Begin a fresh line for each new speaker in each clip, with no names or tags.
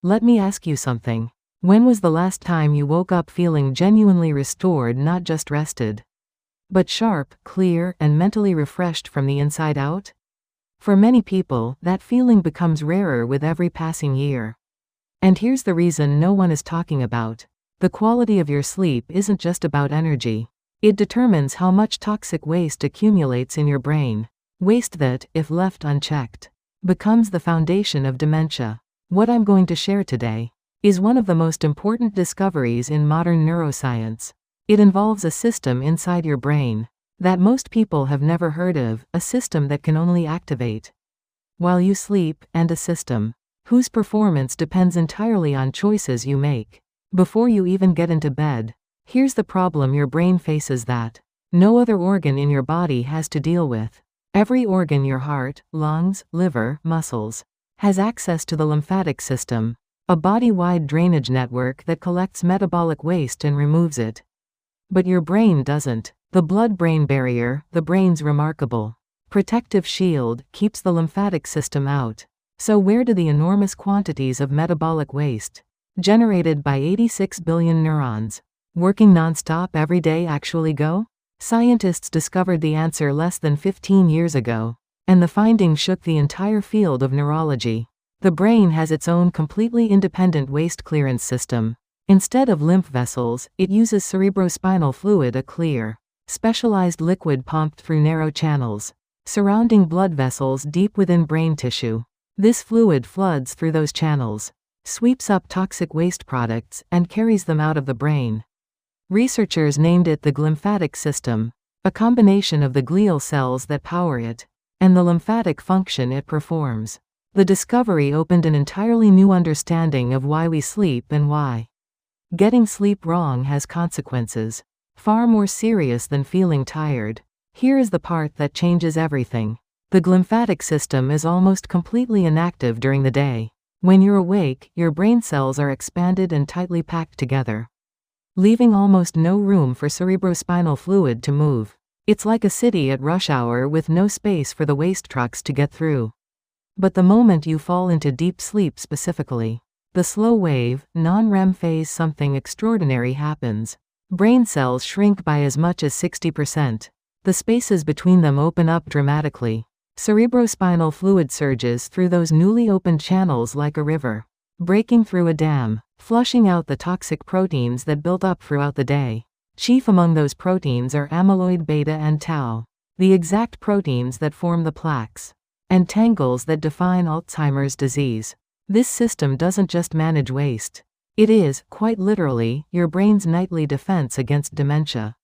Let me ask you something. When was the last time you woke up feeling genuinely restored, not just rested, but sharp, clear, and mentally refreshed from the inside out? For many people, that feeling becomes rarer with every passing year. And here's the reason no one is talking about. The quality of your sleep isn't just about energy. It determines how much toxic waste accumulates in your brain. Waste that, if left unchecked, becomes the foundation of dementia. What I'm going to share today is one of the most important discoveries in modern neuroscience. It involves a system inside your brain that most people have never heard of, a system that can only activate while you sleep, and a system whose performance depends entirely on choices you make before you even get into bed. Here's the problem your brain faces that no other organ in your body has to deal with. Every organ, your heart, lungs, liver, muscles, has access to the lymphatic system, a body-wide drainage network that collects metabolic waste and removes it. But your brain doesn't. The blood-brain barrier, the brain's remarkable protective shield, keeps the lymphatic system out. So where do the enormous quantities of metabolic waste, generated by 86 billion neurons, working non-stop every day, actually go? Scientists discovered the answer less than 15 years ago, and the findings shook the entire field of neurology. The brain has its own completely independent waste clearance system. Instead of lymph vessels, it uses cerebrospinal fluid, a clear, specialized liquid pumped through narrow channels surrounding blood vessels deep within brain tissue. This fluid floods through those channels, sweeps up toxic waste products, and carries them out of the brain. Researchers named it the glymphatic system, a combination of the glial cells that power it and the lymphatic function it performs. The discovery opened an entirely new understanding of why we sleep and why getting sleep wrong has consequences far more serious than feeling tired. Here is the part that changes everything. The glymphatic system is almost completely inactive during the day. When you're awake, your brain cells are expanded and tightly packed together, leaving almost no room for cerebrospinal fluid to move. It's like a city at rush hour with no space for the waste trucks to get through. But the moment you fall into deep sleep, specifically the slow wave, non-REM phase, something extraordinary happens. Brain cells shrink by as much as 60%. The spaces between them open up dramatically. Cerebrospinal fluid surges through those newly opened channels like a river, breaking through a dam, flushing out the toxic proteins that built up throughout the day. Chief among those proteins are amyloid beta and tau, the exact proteins that form the plaques and tangles that define Alzheimer's disease. This system doesn't just manage waste. It is, quite literally, your brain's nightly defense against dementia.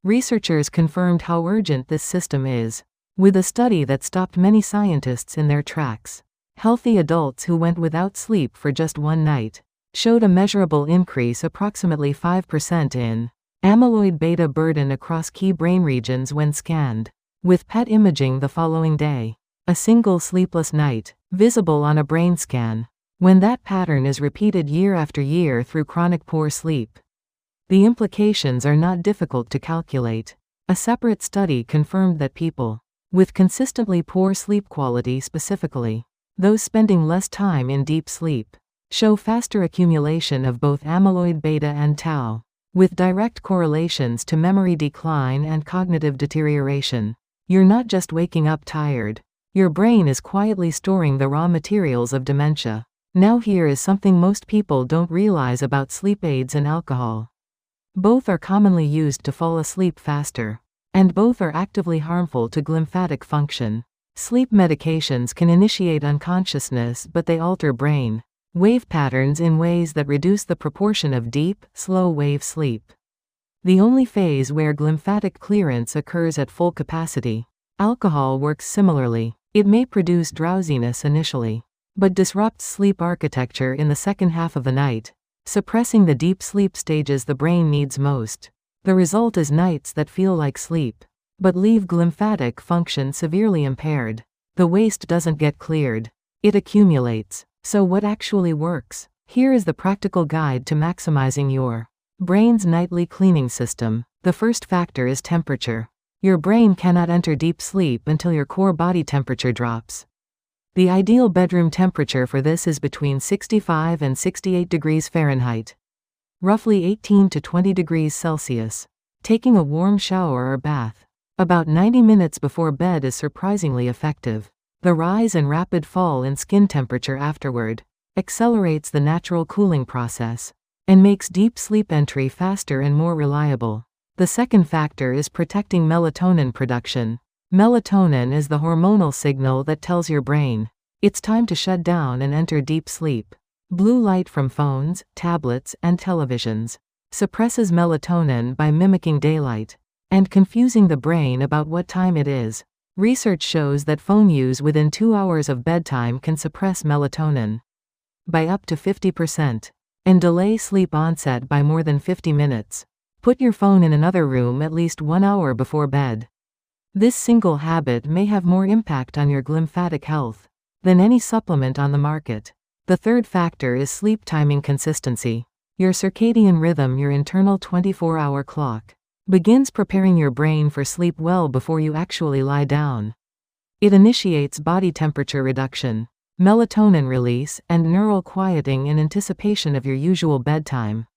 Researchers confirmed how urgent this system is with a study that stopped many scientists in their tracks. Healthy adults who went without sleep for just one night showed a measurable increase, approximately 5%, in amyloid beta burden across key brain regions when scanned with PET imaging the following day. A single sleepless night, visible on a brain scan, when that pattern is repeated year after year through chronic poor sleep. The implications are not difficult to calculate. A separate study confirmed that people with consistently poor sleep quality, specifically those spending less time in deep sleep, show faster accumulation of both amyloid beta and tau, with direct correlations to memory decline and cognitive deterioration. You're not just waking up tired. Your brain is quietly storing the raw materials of dementia. Now here is something most people don't realize about sleep aids and alcohol. Both are commonly used to fall asleep faster, and both are actively harmful to glymphatic function. Sleep medications can initiate unconsciousness, but they alter brain wave patterns in ways that reduce the proportion of deep, slow-wave sleep. The only phase where glymphatic clearance occurs at full capacity. Alcohol works similarly. It may produce drowsiness initially, but disrupts sleep architecture in the second half of the night, suppressing the deep sleep stages the brain needs most. The result is nights that feel like sleep, but leave glymphatic function severely impaired. The waste doesn't get cleared. It accumulates. So what actually works? Here is the practical guide to maximizing your brain's nightly cleaning system. The first factor is temperature. Your brain cannot enter deep sleep until your core body temperature drops. The ideal bedroom temperature for this is between 65 and 68 degrees Fahrenheit. Roughly 18 to 20 degrees Celsius. Taking a warm shower or bath about 90 minutes before bed is surprisingly effective. The rise and rapid fall in skin temperature afterward accelerates the natural cooling process and makes deep sleep entry faster and more reliable. The second factor is protecting melatonin production. Melatonin is the hormonal signal that tells your brain it's time to shut down and enter deep sleep. Blue light from phones, tablets, and televisions suppresses melatonin by mimicking daylight and confusing the brain about what time it is. Research shows that phone use within 2 hours of bedtime can suppress melatonin by up to 50% and delay sleep onset by more than 50 minutes. Put your phone in another room at least 1 hour before bed. This single habit may have more impact on your glymphatic health than any supplement on the market. The third factor is sleep timing consistency. Your circadian rhythm, your internal 24-hour clock, begins preparing your brain for sleep well before you actually lie down. It initiates body temperature reduction, melatonin release, and neural quieting in anticipation of your usual bedtime.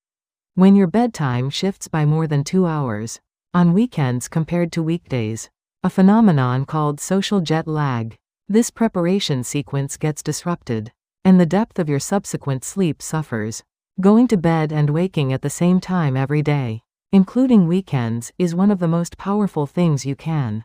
When your bedtime shifts by more than 2 hours on weekends compared to weekdays, a phenomenon called social jet lag, this preparation sequence gets disrupted, and the depth of your subsequent sleep suffers. Going to bed and waking at the same time every day, including weekends, is one of the most powerful things you can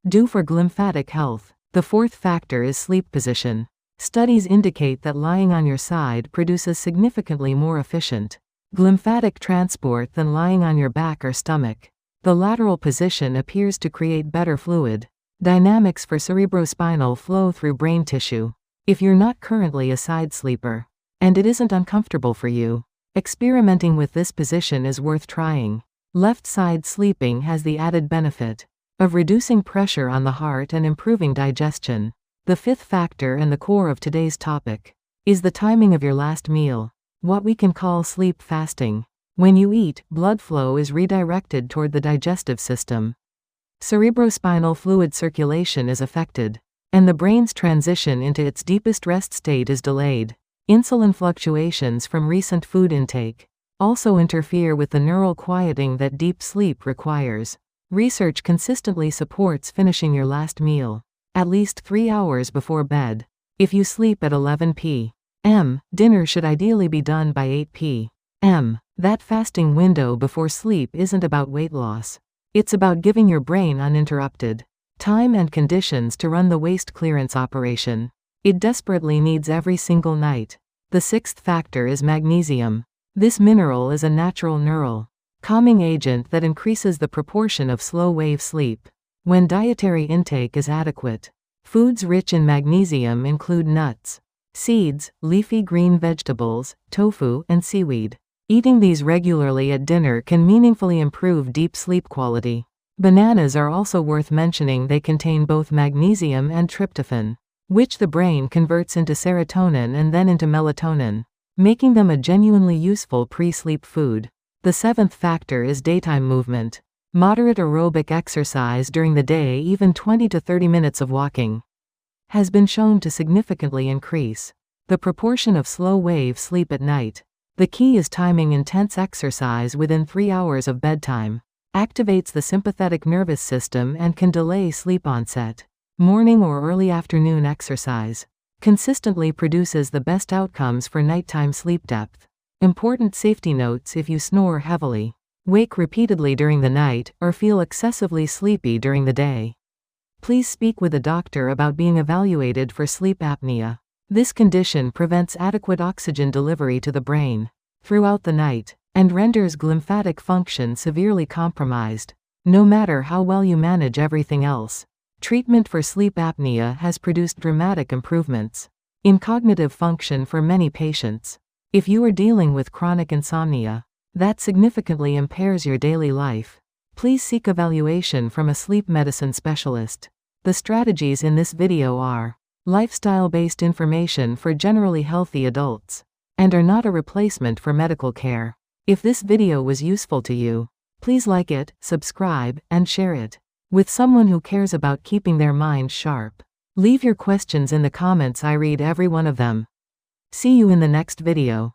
do for glymphatic health. The fourth factor is sleep position. Studies indicate that lying on your side produces significantly more efficient glymphatic transport than lying on your back or stomach. The lateral position appears to create better fluid dynamics for cerebrospinal flow through brain tissue. If you're not currently a side sleeper, and it isn't uncomfortable for you, experimenting with this position is worth trying. Left side sleeping has the added benefit of reducing pressure on the heart and improving digestion. The fifth factor and the core of today's topic is the timing of your last meal, what we can call sleep fasting. When you eat, blood flow is redirected toward the digestive system. Cerebrospinal fluid circulation is affected, and the brain's transition into its deepest rest state is delayed. Insulin fluctuations from recent food intake also interfere with the neural quieting that deep sleep requires. Research consistently supports finishing your last meal at least 3 hours before bed. If you sleep at 11 p.m., dinner should ideally be done by 8 p.m. That fasting window before sleep isn't about weight loss. It's about giving your brain uninterrupted time and conditions to run the waste clearance operation it desperately needs every single night. The sixth factor is magnesium. This mineral is a natural neural calming agent that increases the proportion of slow-wave sleep when dietary intake is adequate. Foods rich in magnesium include nuts, seeds, leafy green vegetables, tofu, and seaweed. Eating these regularly at dinner can meaningfully improve deep sleep quality. Bananas are also worth mentioning. They contain both magnesium and tryptophan, which the brain converts into serotonin and then into melatonin, making them a genuinely useful pre-sleep food. The seventh factor is daytime movement. Moderate aerobic exercise during the day, even 20 to 30 minutes of walking, has been shown to significantly increase the proportion of slow-wave sleep at night. The key is timing intense exercise within 3 hours of bedtime. Activates the sympathetic nervous system and can delay sleep onset. Morning or early afternoon exercise consistently produces the best outcomes for nighttime sleep depth. Important safety notes: if you snore heavily, wake repeatedly during the night, or feel excessively sleepy during the day, please speak with a doctor about being evaluated for sleep apnea. This condition prevents adequate oxygen delivery to the brain throughout the night and renders glymphatic function severely compromised. No matter how well you manage everything else, treatment for sleep apnea has produced dramatic improvements in cognitive function for many patients. If you are dealing with chronic insomnia that significantly impairs your daily life, please seek evaluation from a sleep medicine specialist. The strategies in this video are lifestyle-based information for generally healthy adults and are not a replacement for medical care. If this video was useful to you, please like it, subscribe, and share it with someone who cares about keeping their mind sharp. Leave your questions in the comments. I read every one of them. See you in the next video.